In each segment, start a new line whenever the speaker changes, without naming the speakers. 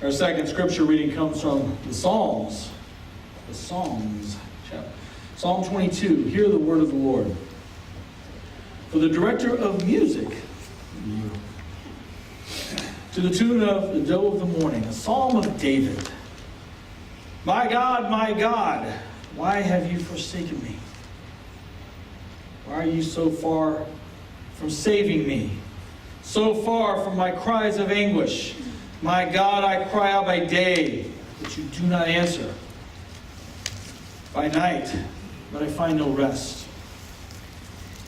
Our second scripture reading comes from the Psalms. The Psalms chapter. Psalm 22. Hear the word of the Lord. For the director of music, to the tune of the doe of the morning, a psalm of David. My God, why have you forsaken me? Why are you so far from saving me? So far from my cries of anguish? My God, I cry out by day, but you do not answer. By night, but I find no rest.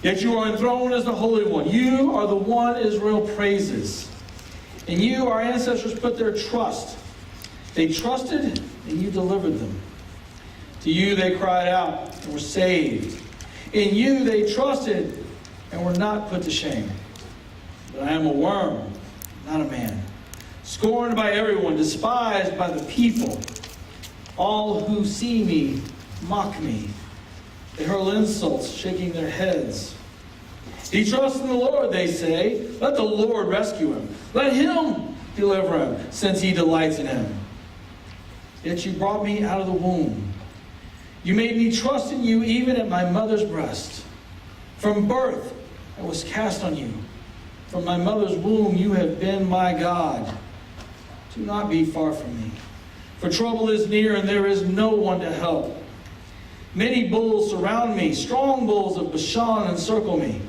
Yet you are enthroned as the Holy One. You are the one Israel praises. In you our ancestors put their trust. They trusted, and you delivered them. To you they cried out and were saved. In you they trusted and were not put to shame. But I am a worm, not a man, scorned by everyone, despised by the people. All who see me mock me. They hurl insults, shaking their heads. He trusts in the Lord, they say. Let the Lord rescue him. Let him deliver him, since he delights in him. Yet you brought me out of the womb. You made me trust in you even at my mother's breast. From birth I was cast on you. From my mother's womb you have been my God. Do not be far from me. For trouble is near and there is no one to help. Many bulls surround me. Strong bulls of Bashan encircle me.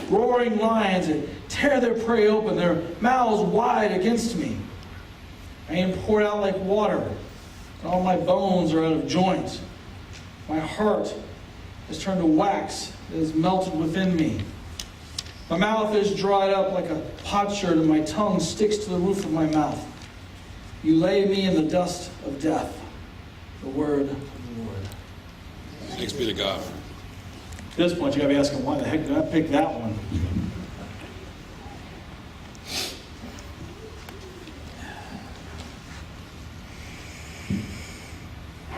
Roaring lions that tear their prey open, their mouths wide against me. I am poured out like water, and all my bones are out of joint. My heart has turned to wax that is melted within me. My mouth is dried up like a potsherd, and my tongue sticks to the roof of my mouth. You lay me in the dust of death. The word of the Lord.
Thanks be to God.
At this point, you got to be asking, why the heck did I pick that one?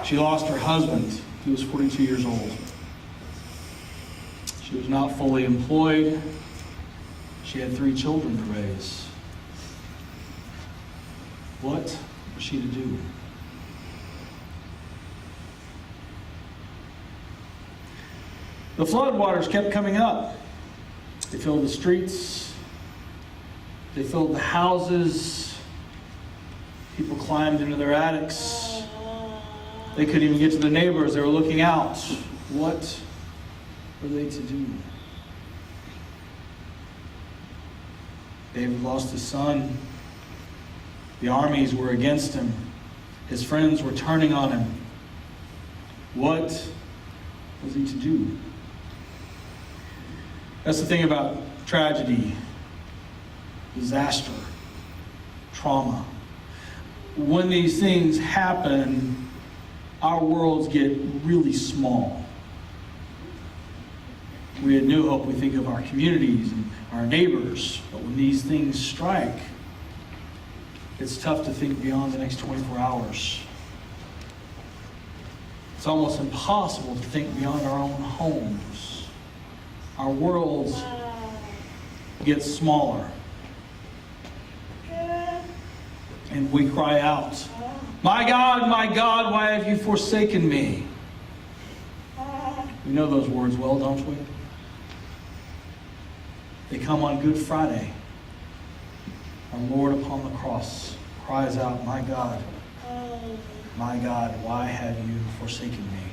She lost her husband. He was 42 years old. She was not fully employed. She had 3 children to raise. What was she to do? The floodwaters kept coming up. They filled the streets. They filled the houses. People climbed into their attics. They couldn't even get to their neighbors. They were looking out. What were they to do? David lost his son. The armies were against him. His friends were turning on him. What was he to do? That's the thing about tragedy, disaster, trauma. When these things happen, our worlds get really small. We had New Hope, we think of our communities and our neighbors, but when these things strike, it's tough to think beyond the next 24 hours. It's almost impossible to think beyond our own homes. Our worlds get smaller. And we cry out, my God, why have you forsaken me? We know those words well, don't we? They come on Good Friday. Our Lord upon the cross cries out, my God, why have you forsaken me?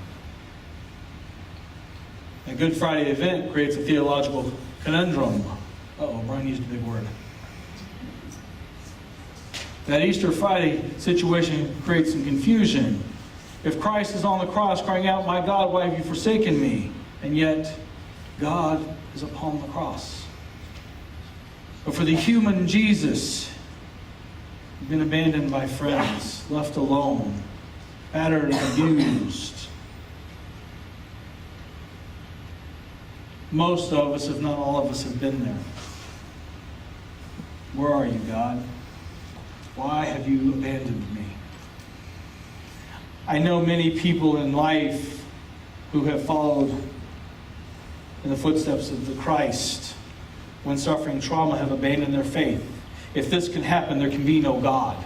A Good Friday event creates a theological conundrum. Brian used a big word. That Easter Friday situation creates some confusion. If Christ is on the cross crying out, my God, why have you forsaken me? And yet, God is upon the cross. But for the human Jesus, he's been abandoned by friends, left alone, battered and abused. Most of us, if not all of us, have been there. Where are you, God? Why have you abandoned me? I know many people in life who have followed in the footsteps of the Christ, when suffering trauma, have abandoned their faith. If this can happen, there can be no God.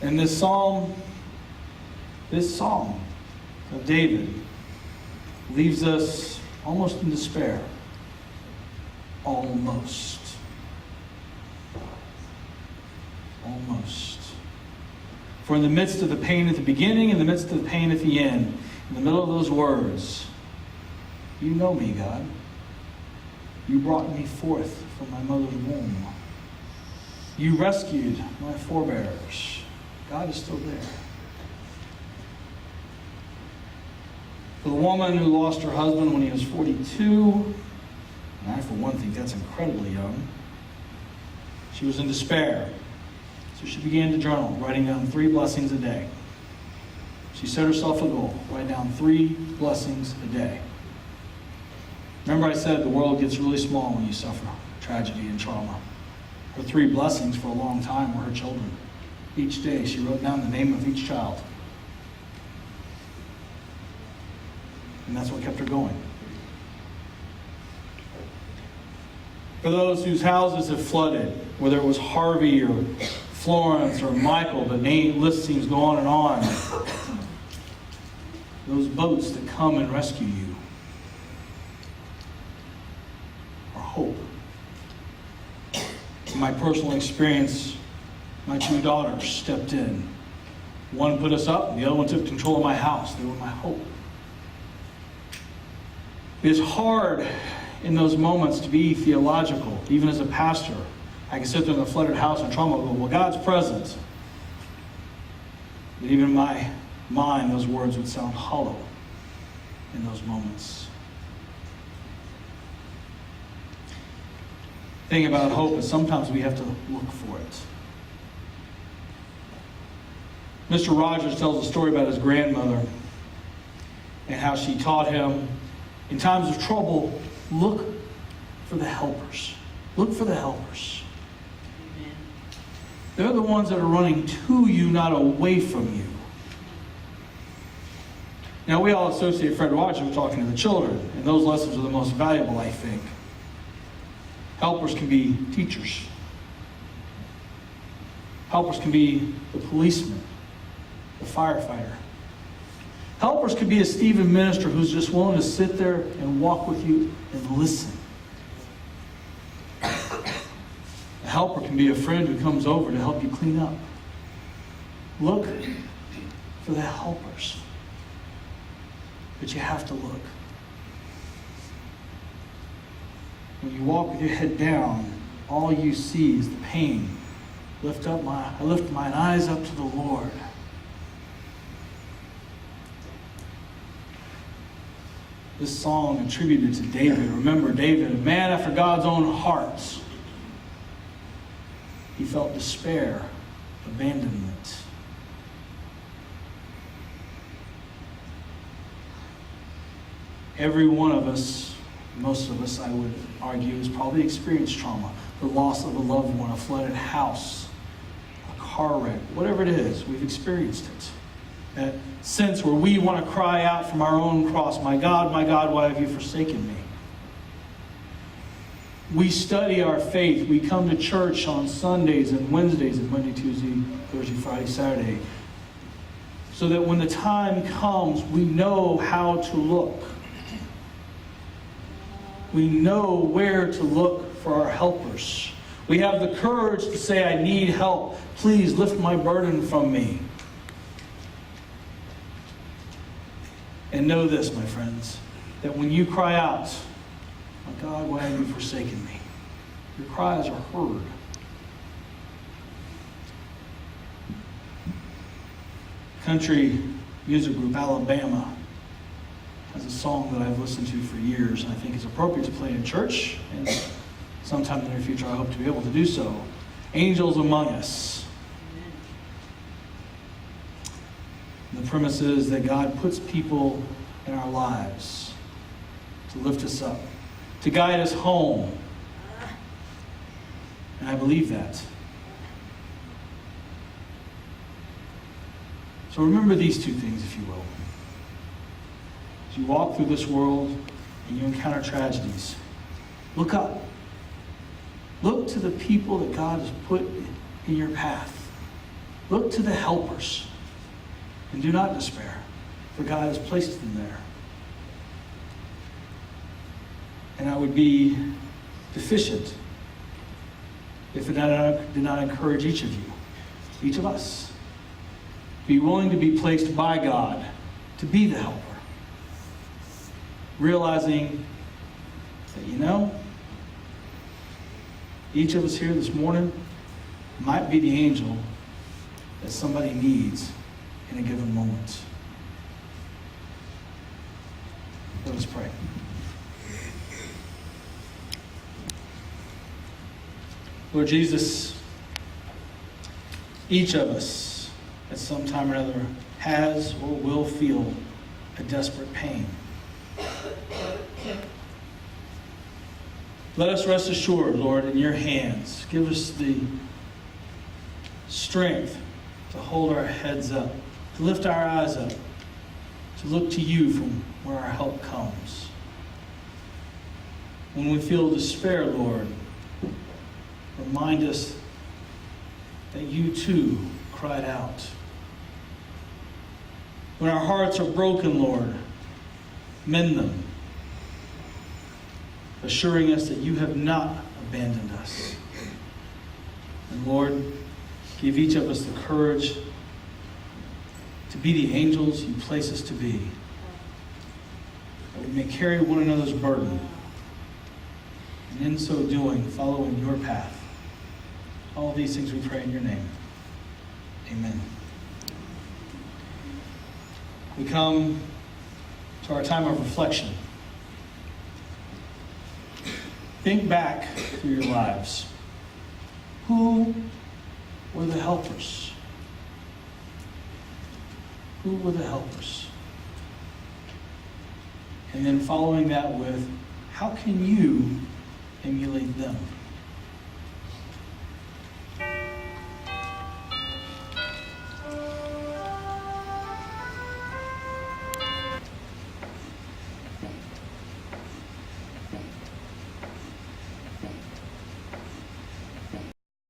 And this psalm of David leaves us almost in despair. Almost. For in the midst of the pain at the beginning, in the midst of the pain at the end, in the middle of those words, you know me, God. You brought me forth from my mother's womb. You rescued my forebears. God is still there. For the woman who lost her husband when he was 42, and I, for one, think that's incredibly young, she was in despair. So she began to journal, writing down 3 blessings a day. She set herself a goal, write down 3 blessings a day. Remember I said the world gets really small when you suffer tragedy and trauma. Her 3 blessings for a long time were her children. Each day she wrote down the name of each child. And that's what kept her going. For those whose houses have flooded, whether it was Harvey or Florence or Michael, the name list seems to go on and on. Those boats that come and rescue you are hope. In my personal experience, my 2 daughters stepped in. One put us up, and the other one took control of my house. They were my hope. It's hard in those moments to be theological, even as a pastor. I can sit there in the flooded house and trauma and go, well, God's present. But even in my mind, those words would sound hollow in those moments. The thing about hope is sometimes we have to look for it. Mr. Rogers tells a story about his grandmother and how she taught him, in times of trouble, look for the helpers. Look for the helpers. Amen. They're the ones that are running to you, not away from you. Now, we all associate Fred Rogers with talking to the children, and those lessons are the most valuable, I think. Helpers can be teachers. Helpers can be the policeman, the firefighter. Helpers could be a Stephen minister who's just willing to sit there and walk with you and listen. A helper can be a friend who comes over to help you clean up. Look for the helpers. But you have to look. When you walk with your head down, all you see is the pain. I lift mine eyes up to the Lord. This song attributed to David. Remember, David, a man after God's own heart. He felt despair, abandonment. Every one of us, most of us, I would argue, has probably experienced trauma. The loss of a loved one, a flooded house, a car wreck, whatever it is, we've experienced it. That sense where we want to cry out from our own cross, my God, why have you forsaken me? We study our faith. We come to church on Sundays and Wednesdays and Monday, Tuesday, Thursday, Friday, Saturday, so that when the time comes, we know how to look. We know where to look for our helpers. We have the courage to say, I need help. Please lift my burden from me. And know this, my friends, that when you cry out, my God, why have you forsaken me? Your cries are heard. Country music group Alabama has a song that I've listened to for years, and I think it's appropriate to play in church, and sometime in the near future I hope to be able to do so. Angels Among Us. The premise is that God puts people in our lives to lift us up, to guide us home. And I believe that. So remember these 2 things, if you will. As you walk through this world and you encounter tragedies, look up. Look to the people that God has put in your path. Look to the helpers and do not despair, for God has placed them there. And I would be deficient if I did not encourage each of you, each of us, be willing to be placed by God to be the helper. Realizing that, each of us here this morning might be the angel that somebody needs in a given moment. Let us pray. Lord Jesus, each of us at some time or another has or will feel a desperate pain. Let us rest assured, Lord, in your hands. Give us the strength to hold our heads up, to lift our eyes up, to look to you from where our help comes. When we feel despair, Lord, remind us that you too cried out. When our hearts are broken, Lord, mend them, assuring us that you have not abandoned us. And Lord, give each of us the courage to be the angels you place us to be, that we may carry one another's burden, and in so doing, follow in your path. All these things we pray in your name. Amen. We come to our time of reflection. Think back through your lives. Who were the helpers? Who were the helpers? And then following that with, how can you emulate them?